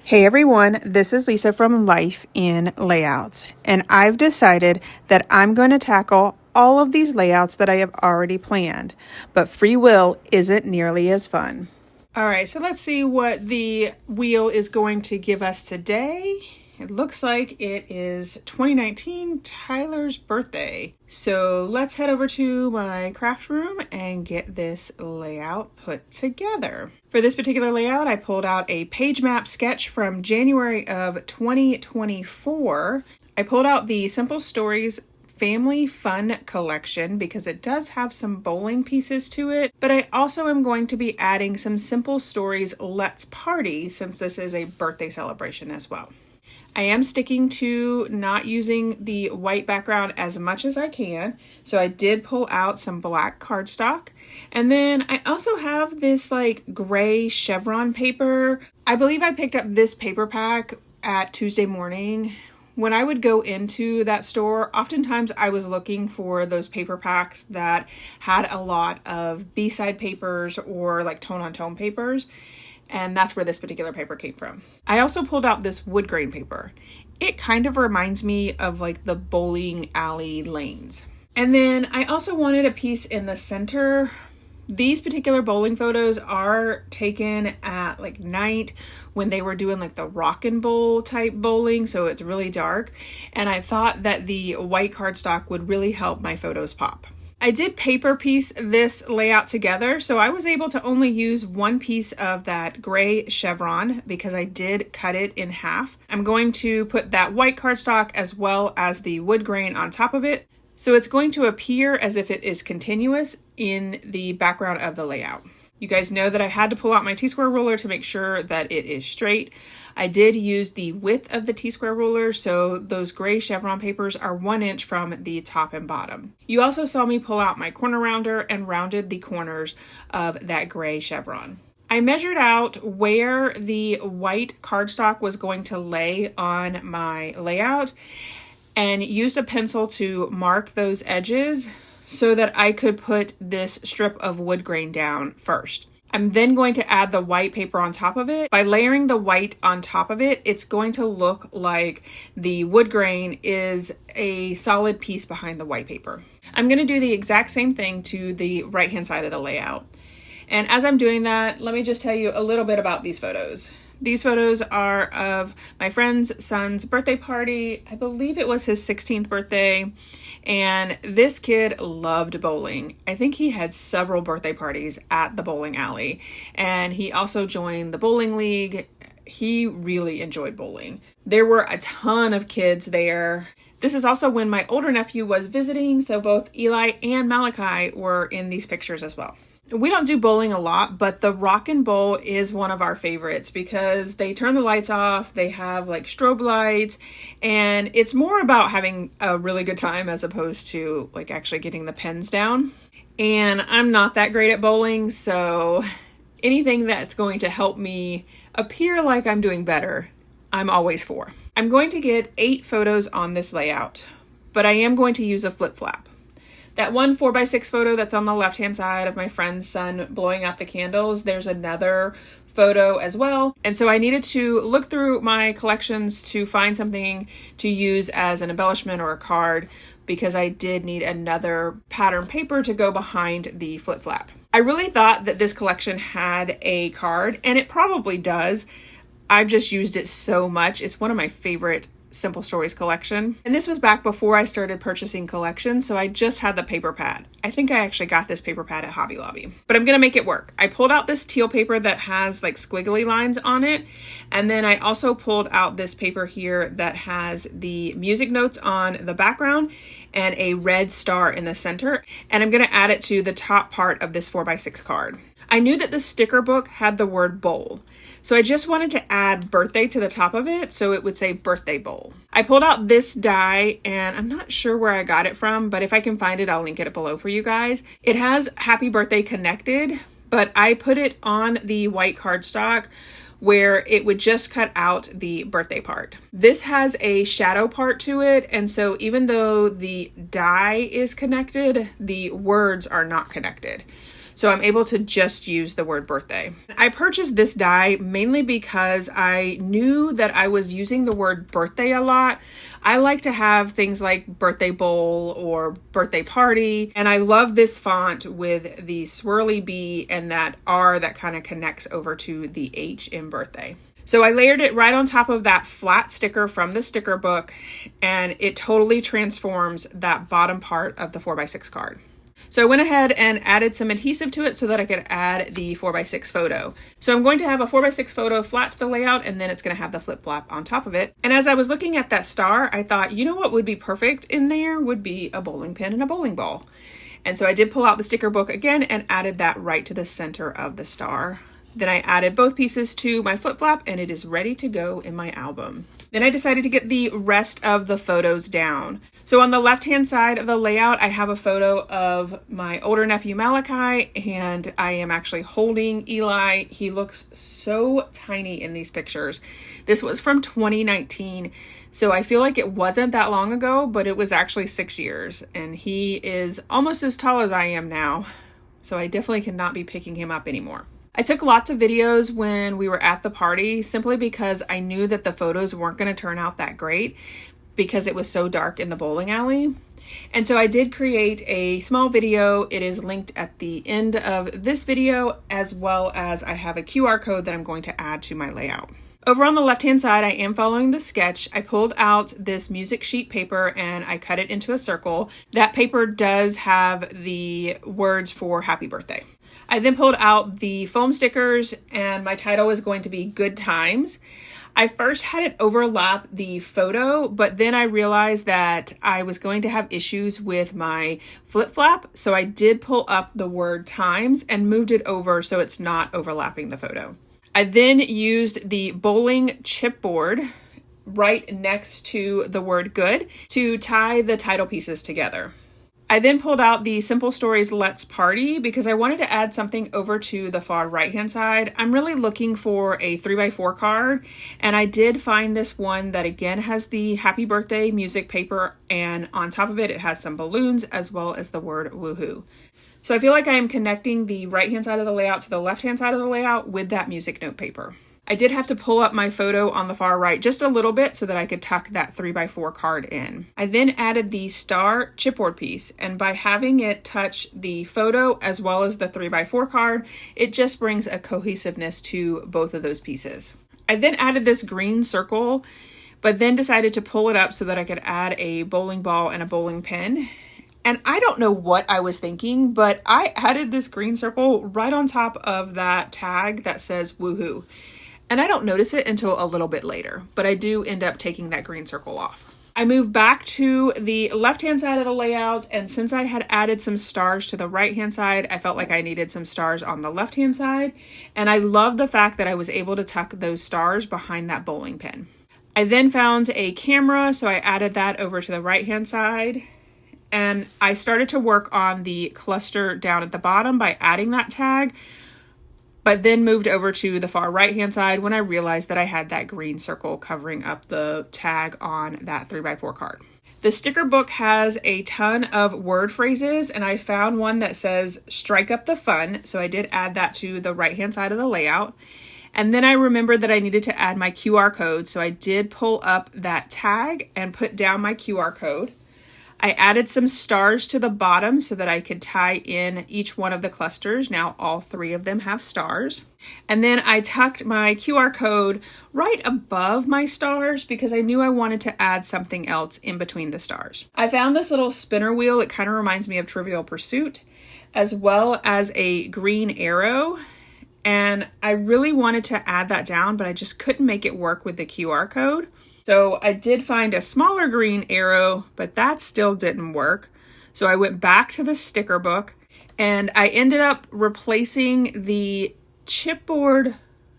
Hey everyone, this is Lisa from Life in Layouts, and I've decided that I'm going to tackle all of these layouts that I have already planned, but free will isn't nearly as fun. All right, so let's see what the wheel is going to give us today. It looks like it is 2019 Tyler's birthday. So let's head over to my craft room and get this layout put together. For this particular layout, I pulled out a page map sketch from January of 2024. I pulled out the Simple Stories Family Fun collection because it does have some bowling pieces to it, but I also am going to be adding some Simple Stories Let's Party since this is a birthday celebration as well. I am sticking to not using the white background as much as I can, so I did pull out some black cardstock. And then I also have this like gray chevron paper. I believe I picked up this paper pack at Tuesday morning. When I would go into that store, oftentimes I was looking for those paper packs that had a lot of B-side papers or like tone-on-tone papers. And that's where this particular paper came from. I also pulled out this wood grain paper. It kind of reminds me of like the bowling alley lanes. And then I also wanted a piece in the center. These particular bowling photos are taken at like night when they were doing like the rock and bowl type bowling, so it's really dark. And I thought that the white cardstock would really help my photos pop. I did paper piece this layout together, so I was able to only use one piece of that gray chevron because I did cut it in half. I'm going to put that white cardstock as well as the wood grain on top of it, so it's going to appear as if it is continuous in the background of the layout. You guys know that I had to pull out my T-square ruler to make sure that it is straight. I did use the width of the T-square ruler, so those gray chevron papers are 1 inch from the top and bottom. You also saw me pull out my corner rounder and rounded the corners of that gray chevron. I measured out where the white cardstock was going to lay on my layout and used a pencil to mark those edges so that I could put this strip of wood grain down first. I'm then going to add the white paper on top of it. By layering the white on top of it, it's going to look like the wood grain is a solid piece behind the white paper. I'm going to do the exact same thing to the right-hand side of the layout. And as I'm doing that, let me just tell you a little bit about these photos. These photos are of my friend's son's birthday party. I believe it was his 16th birthday. And this kid loved bowling. I think he had several birthday parties at the bowling alley. And he also joined the bowling league. He really enjoyed bowling. There were a ton of kids there. This is also when my older nephew was visiting, so both Eli and Malachi were in these pictures as well. We don't do bowling a lot, but the Rock and Bowl is one of our favorites because they turn the lights off, they have like strobe lights, and it's more about having a really good time as opposed to like actually getting the pins down. And I'm not that great at bowling, so anything that's going to help me appear like I'm doing better, I'm always for. I'm going to get 8 photos on this layout, but I am going to use a flip flap. That one 4x6 photo that's on the left-hand side of my friend's son blowing out the candles, there's another photo as well. And so I needed to look through my collections to find something to use as an embellishment or a card because I did need another pattern paper to go behind the flip flap. I really thought that this collection had a card, and it probably does. I've just used it so much. It's one of my favorite Simple Stories collection. And this was back before I started purchasing collections, so I just had the paper pad. I think I actually got this paper pad at Hobby Lobby, but I'm gonna make it work. I pulled out this teal paper that has like squiggly lines on it, and then I also pulled out this paper here that has the music notes on the background and a red star in the center, and I'm gonna add it to the top part of this 4x6 card. I knew that the sticker book had the word bowl, so I just wanted to add birthday to the top of it so it would say birthday bowl. I pulled out this die, and I'm not sure where I got it from, but if I can find it, I'll link it below for you guys. It has happy birthday connected, but I put it on the white cardstock where it would just cut out the birthday part. This has a shadow part to it, and so even though the die is connected, the words are not connected. So I'm able to just use the word birthday. I purchased this die mainly because I knew that I was using the word birthday a lot. I like to have things like birthday bowl or birthday party. And I love this font with the swirly B and that R that kind of connects over to the H in birthday. So I layered it right on top of that flat sticker from the sticker book, and it totally transforms that bottom part of the 4x6 card. So I went ahead and added some adhesive to it so that I could add the 4x6 photo. So I'm going to have a 4x6 photo flat to the layout, and then it's going to have the flip flop on top of it. And as I was looking at that star, I thought, you know what would be perfect in there would be a bowling pin and a bowling ball. And so I did pull out the sticker book again and added that right to the center of the star. Then I added both pieces to my flip flop, and it is ready to go in my album. Then I decided to get the rest of the photos down. So on the left-hand side of the layout, I have a photo of my older nephew Malachi, and I am actually holding Eli. He looks so tiny in these pictures. This was from 2019, so I feel like it wasn't that long ago, but it was actually 6 years, and he is almost as tall as I am now, so I definitely cannot be picking him up anymore. I took lots of videos when we were at the party simply because I knew that the photos weren't going to turn out that great because it was so dark in the bowling alley. And so I did create a small video. It is linked at the end of this video, as well as I have a QR code that I'm going to add to my layout. Over on the left-hand side, I am following the sketch. I pulled out this music sheet paper and I cut it into a circle. That paper does have the words for happy birthday. I then pulled out the foam stickers, and my title was going to be Good Times. I first had it overlap the photo, but then I realized that I was going to have issues with my flip flop. So I did pull up the word times and moved it over so it's not overlapping the photo. I then used the bowling chipboard right next to the word good to tie the title pieces together. I then pulled out the Simple Stories Let's Party because I wanted to add something over to the far right-hand side. I'm really looking for a 3x4 card, and I did find this one that again has the happy birthday music paper, and on top of it, it has some balloons as well as the word woohoo. So I feel like I am connecting the right-hand side of the layout to the left-hand side of the layout with that music note paper. I did have to pull up my photo on the far right just a little bit so that I could tuck that 3x4 card in. I then added the star chipboard piece, and by having it touch the photo as well as the 3x4 card, it just brings a cohesiveness to both of those pieces. I then added this green circle, but then decided to pull it up so that I could add a bowling ball and a bowling pin. And I don't know what I was thinking, but I added this green circle right on top of that tag that says woohoo. And I don't notice it until a little bit later, but I do end up taking that green circle off. I moved back to the left-hand side of the layout, and since I had added some stars to the right-hand side, I felt like I needed some stars on the left-hand side, and I love the fact that I was able to tuck those stars behind that bowling pin. I then found a camera, so I added that over to the right-hand side, and I started to work on the cluster down at the bottom by adding that tag, but then moved over to the far right-hand side when I realized that I had that green circle covering up the tag on that 3x4 card. The sticker book has a ton of word phrases, and I found one that says, strike up the fun, so I did add that to the right-hand side of the layout. And then I remembered that I needed to add my QR code, so I did pull up that tag and put down my QR code. I added some stars to the bottom so that I could tie in each one of the clusters. Now all 3 of them have stars. And then I tucked my QR code right above my stars because I knew I wanted to add something else in between the stars. I found this little spinner wheel. It kind of reminds me of Trivial Pursuit, as well as a green arrow. And I really wanted to add that down, but I just couldn't make it work with the QR code. So I did find a smaller green arrow, but that still didn't work. So I went back to the sticker book, and I ended up replacing the chipboard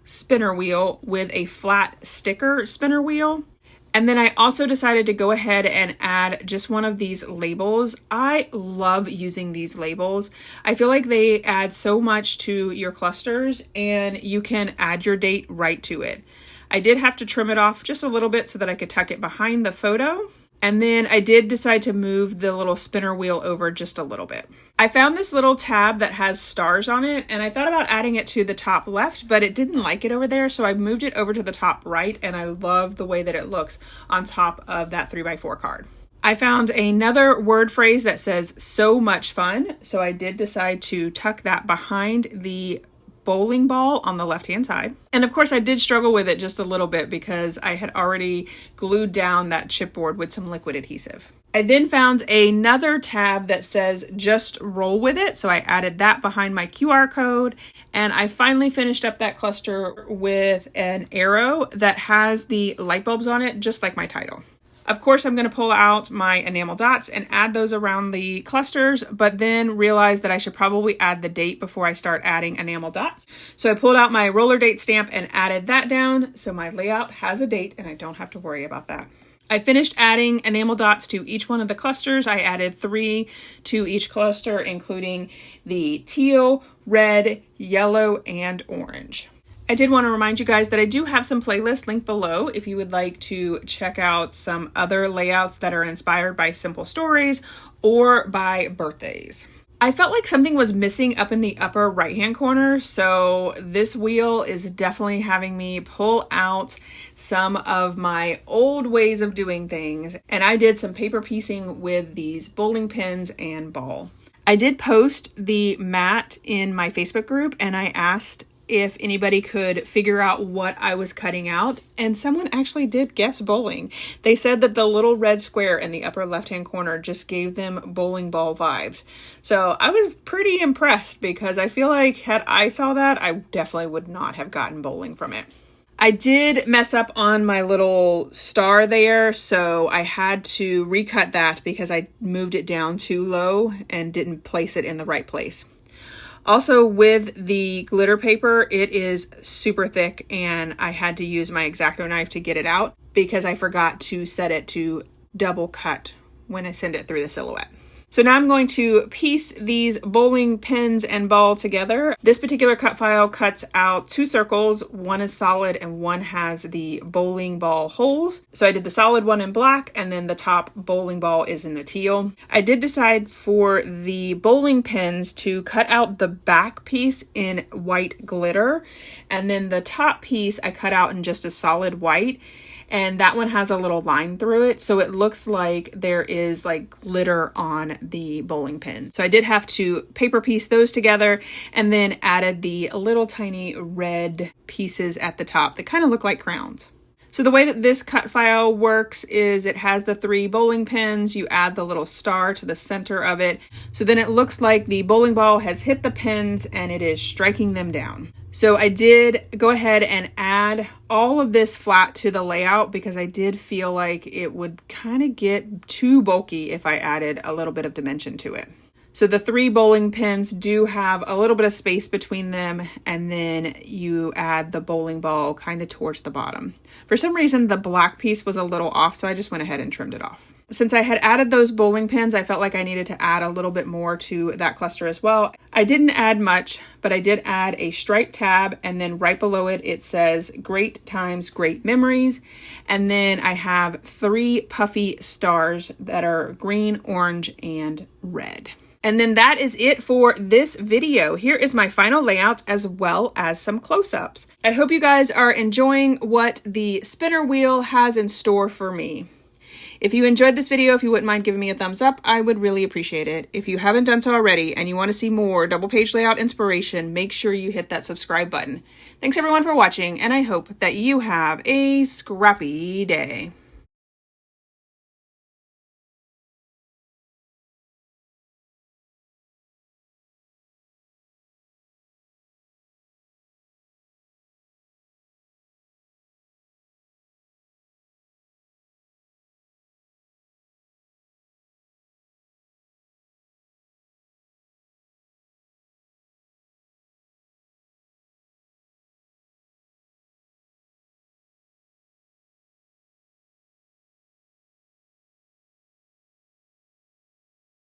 spinner wheel with a flat sticker spinner wheel. And then I also decided to go ahead and add just one of these labels. I love using these labels. I feel like they add so much to your clusters, and you can add your date right to it. I did have to trim it off just a little bit so that I could tuck it behind the photo. And then I did decide to move the little spinner wheel over just a little bit. I found this little tab that has stars on it, and I thought about adding it to the top left, but it didn't like it over there, so I moved it over to the top right, and I love the way that it looks on top of that 3x4 card. I found another word phrase that says "so much fun," so I did decide to tuck that behind the bowling ball on the left-hand side. And of course I did struggle with it just a little bit because I had already glued down that chipboard with some liquid adhesive. I then found another tab that says "just roll with it," so I added that behind my QR code, and I finally finished up that cluster with an arrow that has the light bulbs on it, just like my title. Of course, I'm going to pull out my enamel dots and add those around the clusters, but then realized that I should probably add the date before I start adding enamel dots. So I pulled out my roller date stamp and added that down, so my layout has a date and I don't have to worry about that. I finished adding enamel dots to each one of the clusters. I added 3 to each cluster, including the teal, red, yellow, and orange. I did want to remind you guys that I do have some playlists linked below if you would like to check out some other layouts that are inspired by simple stories or by birthdays. I felt like something was missing up in the upper right hand corner, so this wheel is definitely having me pull out some of my old ways of doing things, and I did some paper piecing with these bowling pins and ball. I did post the mat in my Facebook group, and I asked if anybody could figure out what I was cutting out, and someone actually did guess bowling. They said that the little red square in the upper left-hand corner just gave them bowling ball vibes. So I was pretty impressed because I feel like had I saw that, I definitely would not have gotten bowling from it. I did mess up on my little star there, so I had to recut that because I moved it down too low and didn't place it in the right place. Also, with the glitter paper, it is super thick and I had to use my X-Acto knife to get it out because I forgot to set it to double cut when I send it through the silhouette. So now I'm going to piece these bowling pins and ball together. This particular cut file cuts out 2 circles. One is solid and one has the bowling ball holes. So I did the solid one in black and then the top bowling ball is in the teal. I did decide for the bowling pins to cut out the back piece in white glitter. And then the top piece I cut out in just a solid white. And that one has a little line through it, so it looks like there is like glitter on the bowling pin. So I did have to paper piece those together and then added the little tiny red pieces at the top that kind of look like crowns. So the way that this cut file works is it has the 3 bowling pins. You add the little star to the center of it. So then it looks like the bowling ball has hit the pins and it is striking them down. So I did go ahead and add all of this flat to the layout because I did feel like it would kind of get too bulky if I added a little bit of dimension to it. So the 3 bowling pins do have a little bit of space between them, and then you add the bowling ball kind of towards the bottom. For some reason, the black piece was a little off, so I just went ahead and trimmed it off. Since I had added those bowling pins, I felt like I needed to add a little bit more to that cluster as well. I didn't add much, but I did add a striped tab, and then right below it, it says "Great Times, Great Memories." And then I have 3 puffy stars that are green, orange, and red. And then that is it for this video. Here is my final layout as well as some close-ups. I hope you guys are enjoying what the spinner wheel has in store for me. If you enjoyed this video, if you wouldn't mind giving me a thumbs up, I would really appreciate it. If you haven't done so already and you want to see more double page layout inspiration, make sure you hit that subscribe button. Thanks everyone for watching, and I hope that you have a scrappy day.